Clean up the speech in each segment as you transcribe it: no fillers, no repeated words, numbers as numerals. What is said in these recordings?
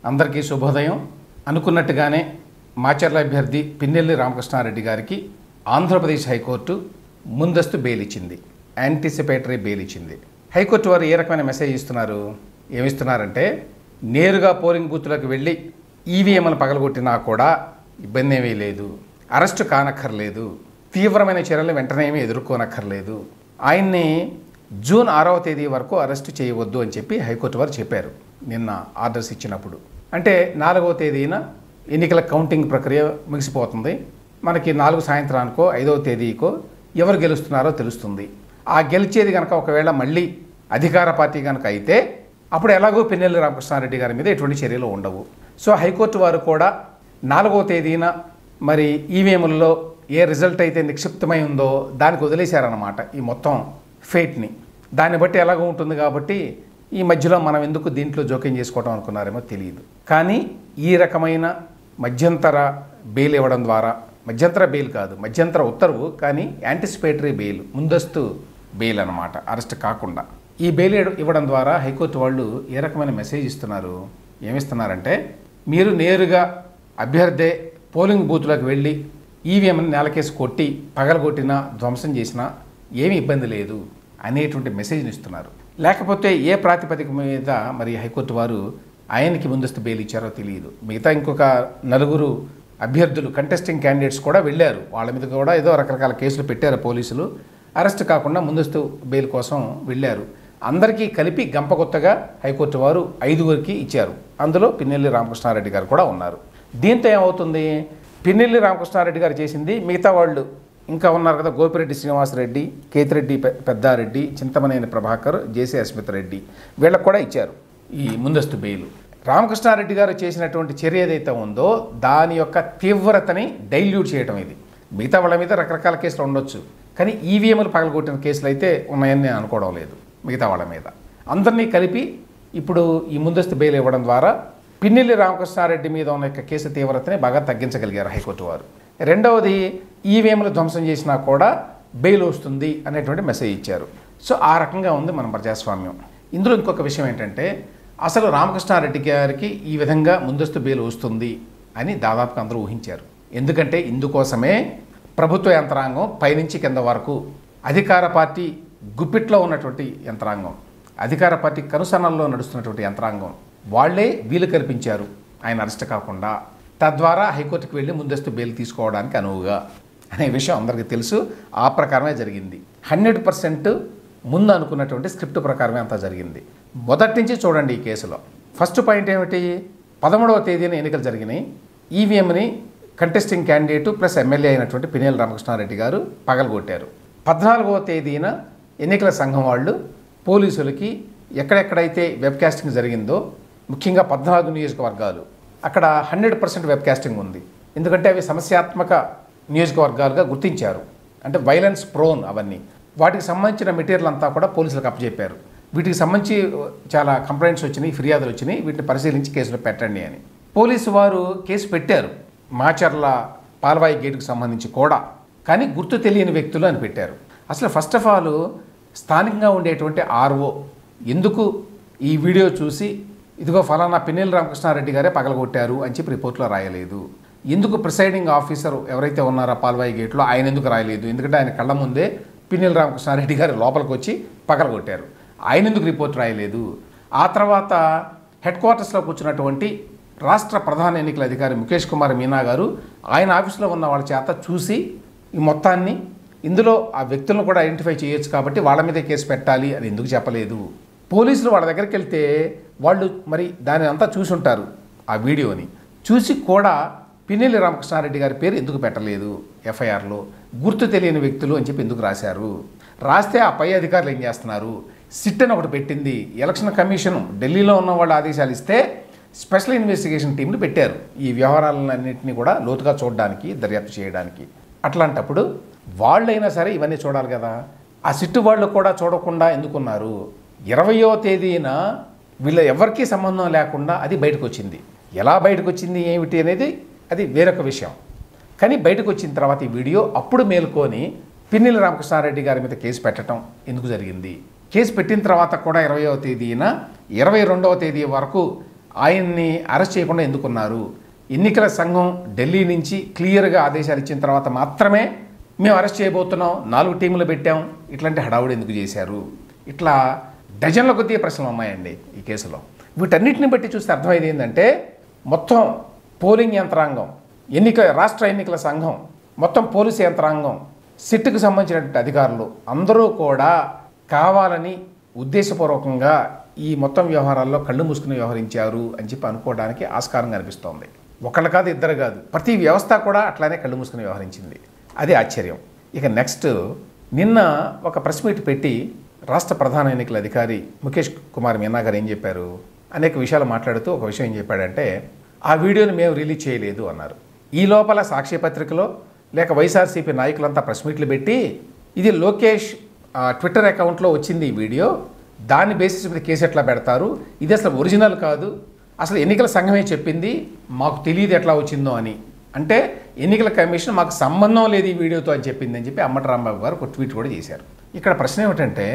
అందరికీ శుభోదయం. అనుకున్నట్టుగానే మాచర్ల అభ్యర్థి పిన్నెల్లి రామకృష్ణారెడ్డి గారికి ఆంధ్రప్రదేశ్ హైకోర్టు ముందస్తు బెయిల్ ఇచ్చింది. యాంటిసిపేటరీ బెయిల్ ఇచ్చింది. హైకోర్టు వారు ఏ రకమైన మెసేజ్ ఇస్తున్నారు? ఏమిస్తున్నారంటే, నేరుగా పోలింగ్ బూత్లోకి వెళ్ళి ఈవీఎంలను పగలగొట్టినా కూడా ఇబ్బంది ఏమీ లేదు, అరెస్టు కానక్కర్లేదు, తీవ్రమైన చర్యలు వెంటనే ఏమీ ఎదుర్కోనక్కర్లేదు, ఆయన్ని జూన్ 6వ తేదీ వరకు అరెస్టు చేయవద్దు అని చెప్పి హైకోర్టు వారు చెప్పారు నిన్న ఆర్డర్స్ ఇచ్చినప్పుడు. అంటే 4వ తేదీన ఎన్నికల కౌంటింగ్ ప్రక్రియ ముగిసిపోతుంది. మనకి 4 సాయంత్రానికో 5వ తేదీకో ఎవరు గెలుస్తున్నారో తెలుస్తుంది. ఆ గెలిచేది కనుక ఒకవేళ మళ్ళీ అధికార పార్టీ కనుక అయితే అప్పుడు ఎలాగో పిన్నెల్లి రామకృష్ణారెడ్డి గారి మీద ఎటువంటి చర్యలు ఉండవు. సో హైకోర్టు వారు కూడా 4వ తేదీన మరి ఈవీఎంలలో ఏ రిజల్ట్ అయితే నిక్షిప్తమై ఉందో దానికి వదిలేశారన్నమాట ఈ మొత్తం ఫేట్ని. దాన్ని బట్టి ఎలాగో ఉంటుంది కాబట్టి ఈ మధ్యలో మనం ఎందుకు దీంట్లో జోక్యం చేసుకోవడం అనుకున్నారేమో తెలియదు. కానీ ఈ రకమైన మధ్యంతర బెయిల్ ఇవ్వడం ద్వారా, మధ్యంతర బెయిల్ కాదు, మధ్యంతర ఉత్తర్వు, కానీ యాంటిసిపేటరీ బెయిల్, ముందస్తు బెయిల్ అన్నమాట, అరెస్ట్ కాకుండా ఈ బెయిల్ ఇవ్వడం ద్వారా హైకోర్టు వాళ్ళు ఏ రకమైన మెసేజ్ ఇస్తున్నారు? ఏమిస్తున్నారంటే, మీరు నేరుగా అభ్యర్థి పోలింగ్ బూత్లోకి వెళ్ళి ఈవీఎంని నేలకేసి కొట్టి పగలగొట్టినా ధ్వంసం చేసినా ఏమీ ఇబ్బంది లేదు అనేటువంటి మెసేజ్ని ఇస్తున్నారు. లేకపోతే ఏ ప్రాతిపదిక మీద మరి హైకోర్టు వారు ఆయనకి ముందస్తు బెయిల్ ఇచ్చారో తెలియదు. మిగతా ఇంకొక 4 అభ్యర్థులు కంటెస్టింగ్ క్యాండిడేట్స్ కూడా వెళ్ళారు. వాళ్ళ మీద కూడా ఏదో రకరకాల కేసులు పెట్టారు పోలీసులు. అరెస్ట్ కాకుండా ముందస్తు బెయిల్ కోసం వెళ్ళారు. అందరికీ కలిపి గంపకొత్తగా హైకోర్టు వారు 5గురికి ఇచ్చారు. అందులో పిన్నెల్లి రామకృష్ణారెడ్డి గారు కూడా ఉన్నారు. దీంతో ఏమవుతుంది? పిన్నెల్లి రామకృష్ణారెడ్డి గారు చేసింది మిగతా వాళ్ళు ఇంకా ఉన్నారు కదా, గోపిరెడ్డి శ్రీనివాసరెడ్డి, కేతిరెడ్డి పెద్దారెడ్డి, చింతమనేని ప్రభాకర్, జేసీ అస్మిత్ రెడ్డి, వీళ్ళకు కూడా ఇచ్చారు ఈ ముందస్తు బెయిల్. రామకృష్ణారెడ్డి గారు చేసినటువంటి చర్య ఏదైతే ఉందో దాని యొక్క తీవ్రతని డైల్యూట్ చేయడం ఇది. మిగతా వాళ్ళ మీద రకరకాల కేసులు ఉండొచ్చు, కానీ ఈవీఎంలు పగలగొట్టిన కేసులు అయితే ఉన్నాయని నేను అనుకోవడం లేదు. మిగతా వాళ్ళ మీద అందరినీ కలిపి ఇప్పుడు ఈ ముందస్తు బెయిల్ ఇవ్వడం ద్వారా పిన్నెల్లి రామకృష్ణారెడ్డి మీద ఉన్న యొక్క కేసు తీవ్రతని బాగా తగ్గించగలిగారు హైకోర్టు వారు. రెండవది, ఈవీఎంలు ధ్వంసం చేసినా కూడా బెయిల్ వస్తుంది అనేటువంటి మెసేజ్ ఇచ్చారు. సో ఆ రకంగా ఉంది మన ప్రజాస్వామ్యం. ఇందులో ఇంకొక విషయం ఏంటంటే, అసలు రామకృష్ణారెడ్డి గారికి ఈ విధంగా ముందస్తు బెయిల్ వస్తుంది అని దాదాపుగా అందరూ ఊహించారు. ఎందుకంటే ఇందుకోసమే ప్రభుత్వ యంత్రాంగం పైనుంచి కింద వరకు, అధికార పార్టీ గుప్పిట్లో ఉన్నటువంటి యంత్రాంగం, అధికార పార్టీ కనుసన్నల్లో నడుస్తున్నటువంటి యంత్రాంగం, వాళ్లే వీలు కల్పించారు ఆయన అరెస్ట్ కాకుండా. తద్వారా హైకోర్టుకు వెళ్ళి ముందస్తు బెయిల్ తీసుకోవడానికి అనువుగా అనే విషయం అందరికీ తెలుసు. ఆ ప్రకారమే జరిగింది. 100% ముందు అనుకున్నటువంటి స్క్రిప్ట్ ప్రకారమే అంతా జరిగింది. మొదటి నుంచి చూడండి ఈ కేసులో. ఫస్ట్ పాయింట్ ఏమిటి? 13వ తేదీన ఎన్నికలు జరిగినాయి. ఈవీఎంని కంటెస్టింగ్ క్యాండిడేటు ప్లస్ ఎమ్మెల్యే అయినటువంటి పిన్నెల్లి రామకృష్ణారెడ్డి గారు పగలగొట్టారు. 14వ తేదీన ఎన్నికల సంఘం వాళ్ళు పోలీసులకి ఎక్కడెక్కడైతే వెబ్కాస్టింగ్ జరిగిందో, ముఖ్యంగా 14 నియోజకవర్గాలు, అక్కడ 100% వెబ్కాస్టింగ్ ఉంది. ఎందుకంటే అవి సమస్యాత్మక నియోజకవర్గాలుగా గుర్తించారు. అంటే వైలెన్స్ ప్రోన్ అవన్నీ. వాటికి సంబంధించిన మెటీరియల్ అంతా కూడా పోలీసులకు అప్పచెప్పారు. వీటికి సంబంధించి చాలా కంప్లైంట్స్ వచ్చినాయి, ఫిర్యాదులు వచ్చినాయి, వీటిని పరిశీలించి కేసులు పెట్టండి అని. పోలీసు వారు కేసు పెట్టారు మాచర్ల పాల్వాయి గేటుకు సంబంధించి కూడా, కానీ గుర్తు తెలియని వ్యక్తులు అని పెట్టారు. అసలు ఫస్ట్ ఆఫ్ ఆల్ స్థానికంగా ఉండేటువంటి ఆర్ఓ ఎందుకు ఈ వీడియో చూసి ఇదిగో ఫలానా పిన్నెల్లి రామకృష్ణారెడ్డి గారే పగలగొట్టారు అని చెప్పి రిపోర్ట్లో రాయలేదు? ఎందుకు ప్రిసైడింగ్ ఆఫీసర్ ఎవరైతే ఉన్నారో పాల్వాయి గేట్లో ఆయన ఎందుకు రాయలేదు? ఎందుకంటే ఆయన కళ్ళ ముందే పిన్నెల్లి రామకృష్ణారెడ్డి గారు లోపలికి వచ్చి పగలగొట్టారు. ఆయన ఎందుకు రిపోర్ట్ రాయలేదు? ఆ తర్వాత హెడ్ క్వార్టర్స్లో కూర్చున్నటువంటి రాష్ట్ర ప్రధాన ఎన్నికల అధికారి ముఖేష్ కుమార్ మీనా గారు ఆయన ఆఫీసులో ఉన్న వాళ్ళ చేత చూసి ఈ మొత్తాన్ని, ఇందులో ఆ వ్యక్తులను కూడా ఐడెంటిఫై చేయొచ్చు కాబట్టి వాళ్ళ మీదే కేసు పెట్టాలి అని ఎందుకు చెప్పలేదు? పోలీసులు వాళ్ళ దగ్గరికి వెళ్తే వాళ్ళు మరి దాని అంతా చూసుంటారు, ఆ వీడియోని చూసి కూడా పిన్నెల్లి రామకృష్ణారెడ్డి గారి పేరు ఎందుకు పెట్టలేదు ఎఫ్ఐఆర్లో? గుర్తు తెలియని వ్యక్తులు అని చెప్పి ఎందుకు రాశారు? రాస్తే ఆ పై అధికారులు ఏం చేస్తున్నారు? సిట్ అని ఒకటి పెట్టింది ఎలక్షన్ కమిషన్, ఢిల్లీలో ఉన్న వాళ్ళు ఆదేశాలు ఇస్తే స్పెషల్ ఇన్వెస్టిగేషన్ టీంని పెట్టారు ఈ వ్యవహారాలన్నింటినీ కూడా లోతుగా చూడడానికి, దర్యాప్తు చేయడానికి. అట్లాంటప్పుడు వాళ్ళైనా సరే ఇవన్నీ చూడాలి కదా. ఆ సిట్టు వాళ్ళు కూడా చూడకుండా ఎందుకున్నారు? 20వ తేదీన వీళ్ళ ఎవరికీ సంబంధం లేకుండా అది బయటకు వచ్చింది. ఎలా బయటకు వచ్చింది ఏమిటి అనేది అది వేరొక విషయం. కానీ బయటకు వచ్చిన తర్వాత ఈ వీడియో అప్పుడు మేల్కొని పిన్నెల్లి రామకృష్ణారెడ్డి గారి మీద కేసు పెట్టడం ఎందుకు జరిగింది? కేసు పెట్టిన తర్వాత కూడా 20వ తేదీన 22వ తేదీ వరకు ఆయన్ని అరెస్ట్ చేయకుండా ఎందుకున్నారు? ఎన్నికల సంఘం ఢిల్లీ నుంచి క్లియర్గా ఆదేశాలు ఇచ్చిన తర్వాత మాత్రమే మేము అరెస్ట్ చేయబోతున్నాం, 4 టీములు పెట్టాం, ఇట్లాంటి హడావుడి ఎందుకు చేశారు? ఇట్లా డజన్ల కొద్ది ప్రశ్నలు ఉన్నాయండి ఈ కేసులో. వీటన్నిటిని బట్టి చూస్తే అర్థమైంది ఏంటంటే మొత్తం పోలింగ్ యంత్రాంగం, రాష్ట్ర ఎన్నికల సంఘం, మొత్తం పోలీసు యంత్రాంగం, సిట్కు సంబంధించినటువంటి అధికారులు అందరూ కూడా కావాలని ఉద్దేశపూర్వకంగా ఈ మొత్తం వ్యవహారాల్లో కళ్ళు మూసుకుని వ్యవహరించారు అని చెప్పి అనుకోవడానికి ఆస్కారం కనిపిస్తోంది. ఒకళ్ళు కాదు, ఇద్దరు కాదు, ప్రతి వ్యవస్థ కూడా అట్లానే కళ్ళు మూసుకుని వ్యవహరించింది. అది ఆశ్చర్యం. ఇక నెక్స్ట్, నిన్న ఒక ప్రెస్ మీట్ పెట్టి రాష్ట్ర ప్రధాన ఎన్నికల అధికారి ముఖేష్ కుమార్ మీనా గారు ఏం చెప్పారు? అనేక విషయాలు మాట్లాడుతూ ఒక విషయం ఏం చెప్పాడంటే, ఆ వీడియోని మేము రిలీజ్ చేయలేదు అన్నారు. ఈ లోపల సాక్షి పత్రికలో లేక వైఎస్ఆర్సీపీ నాయకులంతా ప్రెస్ మీట్లు పెట్టి ఇది లోకేష్ ట్విట్టర్ అకౌంట్లో వచ్చింది ఈ వీడియో, దాని బేసిస్ మీద కేసు ఎట్లా పెడతారు, ఇది అసలు ఒరిజినల్ కాదు, అసలు ఎన్నికల సంఘమే చెప్పింది, మాకు తెలియదు ఎట్లా వచ్చిందో అని, అంటే ఎన్నికల కమిషన్ మాకు సంబంధం లేదు ఈ వీడియోతో అని చెప్పింది అని చెప్పి అంబటి రాంబాబు గారు ఒక ట్వీట్ కూడా చేశారు. ఇక్కడ ప్రశ్న ఏమిటంటే,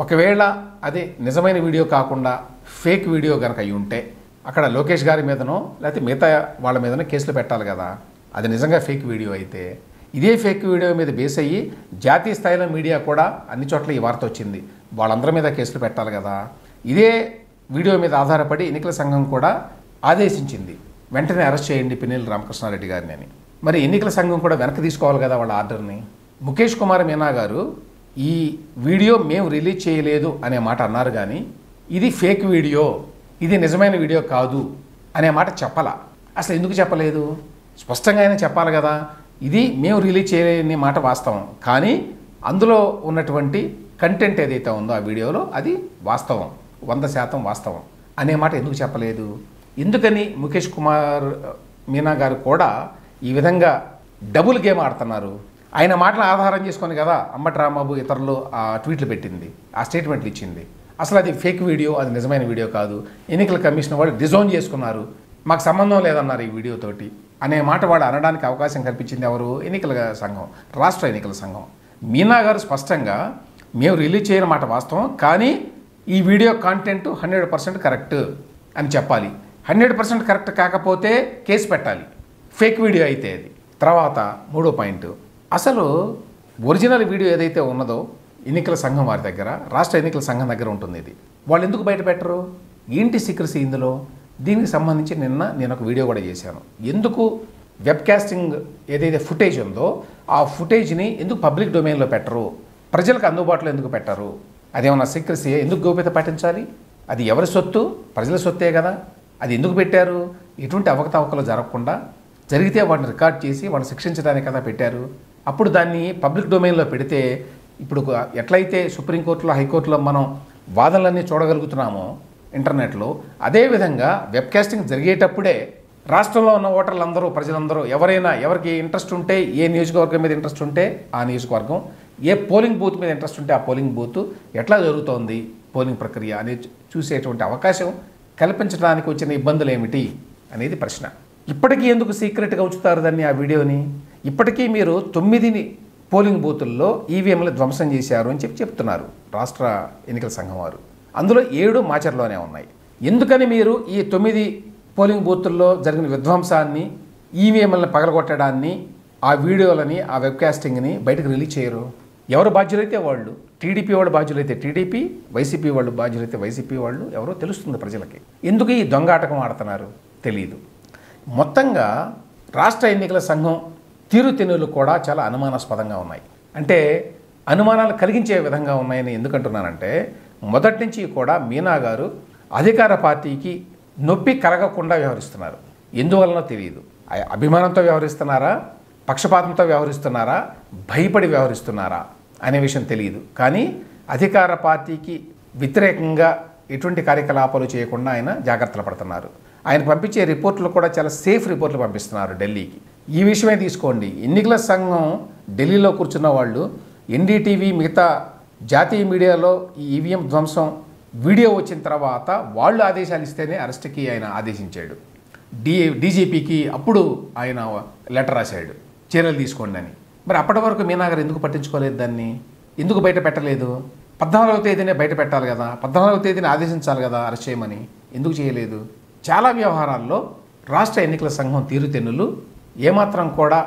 ఒకవేళ అదే నిజమైన వీడియో కాకుండా ఫేక్ వీడియో కనుక అయి ఉంటే అక్కడ లోకేష్ గారి మీదనో లేకపోతే మిగతా వాళ్ళ మీదనో కేసులు పెట్టాలి కదా. అది నిజంగా ఫేక్ వీడియో అయితే ఇదే ఫేక్ వీడియో మీద బేస్ అయ్యి జాతీయ స్థాయిలో మీడియా కూడా అన్ని చోట్ల ఈ వార్త వచ్చింది, వాళ్ళందరి మీద కేసులు పెట్టాలి కదా. ఇదే వీడియో మీద ఆధారపడి ఎన్నికల సంఘం కూడా ఆదేశించింది, వెంటనే అరెస్ట్ చేయండి పిన్నెల్లి రామకృష్ణారెడ్డి గారిని అని. మరి ఎన్నికల సంఘం కూడా వెనక్కి తీసుకోవాలి కదా వాళ్ళ ఆర్డర్ని. ముఖేష్ కుమార్ మీనా గారు ఈ వీడియో మేము రిలీజ్ చేయలేదు అనే మాట అన్నారు, కానీ ఇది ఫేక్ వీడియో, ఇది నిజమైన వీడియో కాదు అనే మాట చెప్పాలా? అసలు ఎందుకు చెప్పలేదు? స్పష్టంగా అయినా చెప్పాలి కదా. ఇది మేము రిలీజ్ చేయలేని మాట వాస్తవం, కానీ అందులో ఉన్నటువంటి కంటెంట్ ఏదైతే ఉందో ఆ వీడియోలో అది వాస్తవం, 100% వాస్తవం అనే మాట ఎందుకు చెప్పలేదు? ఎందుకని ముఖేష్ కుమార్ మీనా గారు కూడా ఈ విధంగా డబుల్ గేమ్ ఆడుతున్నారు? ఆయన మాటలు ఆధారం చేసుకొని కదా అంబటి రాంబాబు ఇతరులు ఆ ట్వీట్లు పెట్టింది, ఆ స్టేట్మెంట్లు ఇచ్చింది. అసలు అది ఫేక్ వీడియో, అది నిజమైన వీడియో కాదు, ఎన్నికల కమిషన్ వాళ్ళు డిజోన్ చేసుకున్నారు, మాకు సంబంధం లేదన్నారు ఈ వీడియోతోటి అనే మాట వాడు అనడానికి అవకాశం కల్పించింది ఎవరు? ఎన్నికల సంఘం, రాష్ట్ర ఎన్నికల సంఘం. మీనా గారు స్పష్టంగా మేము రిలీజ్ చేయని మాట వాస్తవం, కానీ ఈ వీడియో కాంటెంట్ 100% కరెక్ట్ అని చెప్పాలి. 100% కరెక్ట్ కాకపోతే కేసు పెట్టాలి, ఫేక్ వీడియో అయితే అది. తర్వాత 3వ పాయింట్, అసలు ఒరిజినల్ వీడియో ఏదైతే ఉన్నదో ఎన్నికల సంఘం వారి దగ్గర, రాష్ట్ర ఎన్నికల సంఘం దగ్గర ఉంటుంది. ఇది వాళ్ళు ఎందుకు బయట పెట్టరు? ఏంటి సీక్రసీ ఇందులో? దీనికి సంబంధించి నిన్న నేను ఒక వీడియో కూడా చేశాను. ఎందుకు వెబ్కాస్టింగ్ ఏదైతే ఫుటేజ్ ఉందో ఆ ఫుటేజ్ని ఎందుకు పబ్లిక్ డొమైన్లో పెట్టరు, ప్రజలకు అందుబాటులో ఎందుకు పెట్టరు? అదేమన్నా సీక్రసీ? ఎందుకు గోప్యత పాటించాలి? అది ఎవరి సొత్తు? ప్రజల సొత్తే కదా. అది ఎందుకు పెట్టారు? ఎటువంటి అవకతవకలు జరగకుండా, జరిగితే వాటిని రికార్డ్ చేసి వాటిని శిక్షించడానికి కదా పెట్టారు. అప్పుడు దాన్ని పబ్లిక్ డొమైన్లో పెడితే ఇప్పుడు ఎట్లయితే సుప్రీంకోర్టులో, హైకోర్టులో మనం వాదనలన్నీ చూడగలుగుతున్నామో ఇంటర్నెట్లో, అదేవిధంగా వెబ్కాస్టింగ్ జరిగేటప్పుడే రాష్ట్రంలో ఉన్న ఓటర్లందరూ, ప్రజలందరూ, ఎవరికి ఇంట్రెస్ట్ ఉంటే, ఏ నియోజకవర్గం మీద ఇంట్రెస్ట్ ఉంటే ఆ నియోజకవర్గం, ఏ పోలింగ్ బూత్ మీద ఇంట్రెస్ట్ ఉంటే ఆ పోలింగ్ బూత్, ఎట్లా జరుగుతోంది పోలింగ్ ప్రక్రియ అనేది చూసేటువంటి అవకాశం కల్పించడానికి వచ్చిన ఇబ్బందులు ఏమిటి అనేది ప్రశ్న. ఇప్పటికీ ఎందుకు సీక్రెట్గా ఉంచుతారు దాన్ని, ఆ వీడియోని? ఇప్పటికీ మీరు 9 పోలింగ్ బూతుల్లో ఈవీఎంలు ధ్వంసం చేశారు అని చెప్తున్నారు రాష్ట్ర ఎన్నికల సంఘం వారు. అందులో 7 మాచర్లోనే ఉన్నాయి. ఎందుకని మీరు ఈ 9 పోలింగ్ బూతుల్లో జరిగిన విధ్వంసాన్ని, ఈవీఎంలను పగలగొట్టడాన్ని, ఆ వీడియోలని, ఆ వెబ్కాస్టింగ్ని బయటకు రిలీజ్ చేయరు? ఎవరు బాధ్యులైతే వాళ్ళు, టీడీపీ వాళ్ళు బాధ్యులైతే టీడీపీ, వైసీపీ వాళ్ళు బాధ్యులైతే వైసీపీ వాళ్ళు, ఎవరో తెలుస్తుంది ప్రజలకి. ఎందుకు ఈ దొంగాటకం ఆడుతున్నారు తెలియదు. మొత్తంగా రాష్ట్ర ఎన్నికల సంఘం తీరుతెన్నులు కూడా చాలా అనుమానాస్పదంగా ఉన్నాయి. అంటే అనుమానాలు కలిగించే విధంగా ఉన్నాయని ఎందుకంటున్నానంటే, మొదటి నుంచి కూడా మీనా గారు అధికార పార్టీకి నొప్పి కలగకుండా వ్యవహరిస్తున్నారు. ఎందువలనో తెలియదు. అభిమానంతో వ్యవహరిస్తున్నారా, పక్షపాతంతో వ్యవహరిస్తున్నారా, భయపడి వ్యవహరిస్తున్నారా అనే విషయం తెలియదు. కానీ అధికార పార్టీకి వ్యతిరేకంగా ఎటువంటి కార్యకలాపాలు చేయకుండా ఆయన జాగ్రత్తలు పడుతున్నారు. ఆయన పంపించే రిపోర్టులు కూడా చాలా సేఫ్ రిపోర్టులు పంపిస్తున్నారు ఢిల్లీకి. ఈ విషయమే తీసుకోండి, ఎన్నికల సంఘం ఢిల్లీలో కూర్చున్న వాళ్ళు ఎన్డీటీవీ, మిగతా జాతీయ మీడియాలో ఈ ఈవీఎం ధ్వంసం వీడియో వచ్చిన తర్వాత వాళ్ళు ఆదేశాలు ఇస్తేనే అరెస్ట్కి ఆయన ఆదేశించాడు. డీజీపీకి అప్పుడు ఆయన లెటర్ రాశాడు, చర్యలు తీసుకోండి అని. మరి అప్పటి వరకు మీనా గారు ఎందుకు పట్టించుకోలేదు దాన్ని? ఎందుకు బయట పెట్టలేదు? 14వ తేదీనే బయట పెట్టాలి కదా, 14వ తేదీని ఆదేశించాలి కదా అరెస్ట్ చేయమని, ఎందుకు చేయలేదు? చాలా వ్యవహారాల్లో రాష్ట్ర ఎన్నికల సంఘం తీరుతెన్నులు ఏమాత్రం కూడా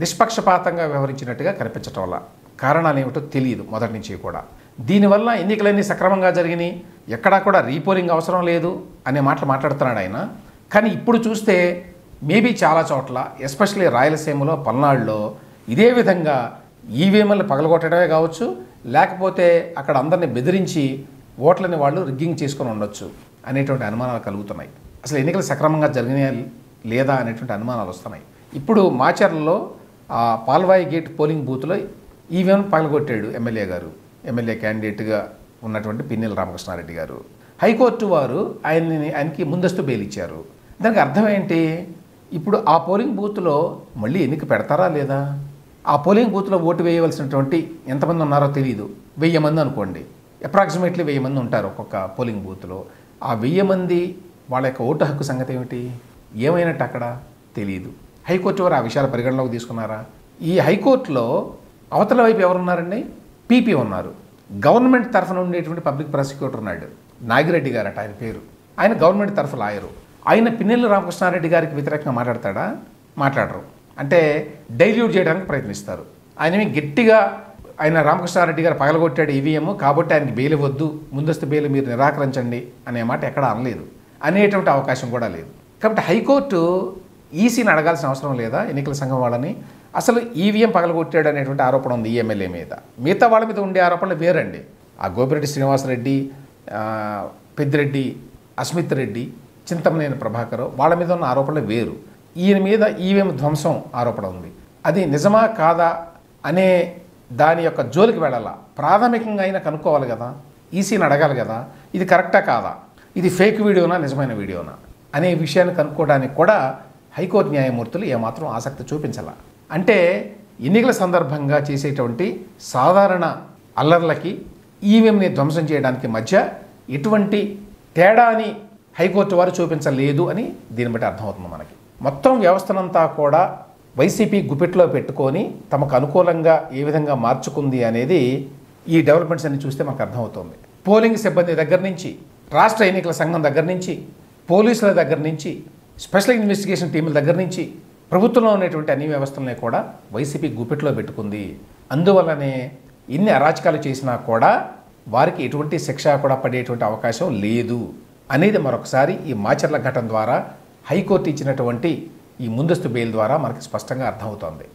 నిష్పక్షపాతంగా వ్యవహరించినట్టుగా కనిపించటం వల్ల కారణాలు ఏమిటో తెలియదు మొదటి నుంచి కూడా. దీనివల్ల ఎన్నికలన్నీ సక్రమంగా జరిగినాయి, ఎక్కడా కూడా రీపోలింగ్ అవసరం లేదు అనే మాటలు మాట్లాడుతున్నాడు ఆయన. కానీ ఇప్పుడు చూస్తే మేబీ చాలా చోట్ల ఎస్పెషల్లీ రాయలసీమలో, పల్నాడులో ఇదే విధంగా ఈవీఎంలు పగలగొట్టడమే కావచ్చు, లేకపోతే అక్కడ అందరిని బెదిరించి ఓట్లని వాళ్ళు రిగ్గింగ్ చేసుకొని ఉండొచ్చు అనేటువంటి అనుమానాలు కలుగుతున్నాయి. అసలు ఎన్నికలు సక్రమంగా జరిగినాయా లేదా అనేటువంటి అనుమానాలు వస్తున్నాయి. ఇప్పుడు మాచర్లలో పాల్వాయి గేట్ పోలింగ్ బూత్లో ఈవీఎం పగలగొట్టాడు ఎమ్మెల్యే క్యాండిడేట్గా ఉన్నటువంటి పిన్నెల రామకృష్ణారెడ్డి గారు. హైకోర్టు వారు ఆయనకి ముందస్తు బెయిల్ ఇచ్చారు. దానికి అర్థం ఏంటి? ఇప్పుడు ఆ పోలింగ్ బూత్లో మళ్ళీ ఎన్నిక పెడతారా లేదా? ఆ పోలింగ్ బూత్లో ఓటు వేయవలసినటువంటి ఎంతమంది ఉన్నారో తెలియదు, 1000 మంది అనుకోండి, అప్రాక్సిమేట్లీ 1000 మంది ఉంటారు ఒక్కొక్క పోలింగ్ బూత్లో. ఆ 1000 మంది వాళ్ళ యొక్క ఓటు హక్కు సంగతి ఏమిటి? ఏమైనట్టు అక్కడ తెలియదు. హైకోర్టు వారు ఆ విషయాలు పరిగణలోకి తీసుకున్నారా? ఈ హైకోర్టులో అవతల వైపు ఎవరున్నారండి? పీపీ ఉన్నారు. గవర్నమెంట్ తరఫున ఉండేటువంటి పబ్లిక్ ప్రాసిక్యూటర్ ఉన్నాడు, నాగిరెడ్డి గారు అట ఆయన పేరు. ఆయన గవర్నమెంట్ తరఫు లాయరు. ఆయన పిన్నెల్లి రామకృష్ణారెడ్డి గారికి వ్యతిరేకంగా మాట్లాడతాడా? మాట్లాడరు. అంటే డైల్యూట్ చేయడానికి ప్రయత్నిస్తారు. ఆయనవి గట్టిగా ఆయన రామకృష్ణారెడ్డి గారు పగలగొట్టాడు ఈవీఎం కాబట్టి ఆయనకి బెయిల్ ఇవ్వద్దు, ముందస్తు బెయిల్ మీరు నిరాకరించండి అనే మాట ఎక్కడా అనలేదు, అనేటువంటి అవకాశం కూడా లేదు. కాబట్టి హైకోర్టు ఈసీని అడగాల్సిన అవసరం లేదా ఎన్నికల సంఘం వాళ్ళని? అసలు ఈవీఎం పగలగొట్టాడు అనేటువంటి ఆరోపణ ఉంది ఈ ఎమ్మెల్యే మీద. మిగతా వాళ్ళ మీద ఉండే ఆరోపణలు వేరండి. ఆ గోపిరెడ్డి శ్రీనివాసరెడ్డి, పెద్దిరెడ్డి, అస్మిత్ రెడ్డి, చింతమనేని ప్రభాకర్ వాళ్ళ మీద ఉన్న ఆరోపణలు వేరు. ఈయన మీద ఈవీఎం ధ్వంసం ఆరోపణ ఉంది. అది నిజమా కాదా అనే దాని యొక్క జోలికి వెళ్ళాలా? ప్రాథమికంగా అయినా కనుక్కోవాలి కదా, ఈసీని అడగాలి కదా, ఇది కరెక్టా కాదా, ఇది ఫేక్ వీడియోనా నిజమైన వీడియోనా అనే విషయాన్ని కనుక్కోవడానికి కూడా హైకోర్టు న్యాయమూర్తులు ఏమాత్రం ఆసక్తి చూపించాల. అంటే ఎన్నికల సందర్భంగా చేసేటువంటి సాధారణ అల్లర్లకి ఈవీఎంని ధ్వంసం చేయడానికి మధ్య ఎటువంటి తేడాని హైకోర్టు వారు చూపించలేదు అని దీన్ని బట్టి అర్థమవుతుంది మనకి. మొత్తం వ్యవస్థనంతా కూడా వైసీపీ గుప్పెట్లో పెట్టుకొని తమకు అనుకూలంగా ఏ విధంగా మార్చుకుంది అనేది ఈ డెవలప్మెంట్స్ అన్ని చూస్తే మనకు అర్థమవుతుంది. పోలింగ్ సిబ్బంది దగ్గర నుంచి, రాష్ట్ర ఎన్నికల సంఘం దగ్గర నుంచి, పోలీసుల దగ్గర నుంచి, స్పెషల్ ఇన్వెస్టిగేషన్ టీముల దగ్గర నుంచి ప్రభుత్వంలో ఉన్నటువంటి అన్ని వ్యవస్థలని కూడా వైసీపీ గుప్పెట్లో పెట్టుకుంది. అందువల్లనే ఇన్ని అరాచకాలు చేసినా కూడా వారికి ఎటువంటి శిక్ష కూడా పడేటువంటి అవకాశం లేదు అనేది మరొకసారి ఈ మాచర్ల ఘటన ద్వారా హైకోర్టు ఇచ్చినటువంటి ఈ ముందస్తు బెయిల్ ద్వారా మనకి స్పష్టంగా అర్థమవుతోంది.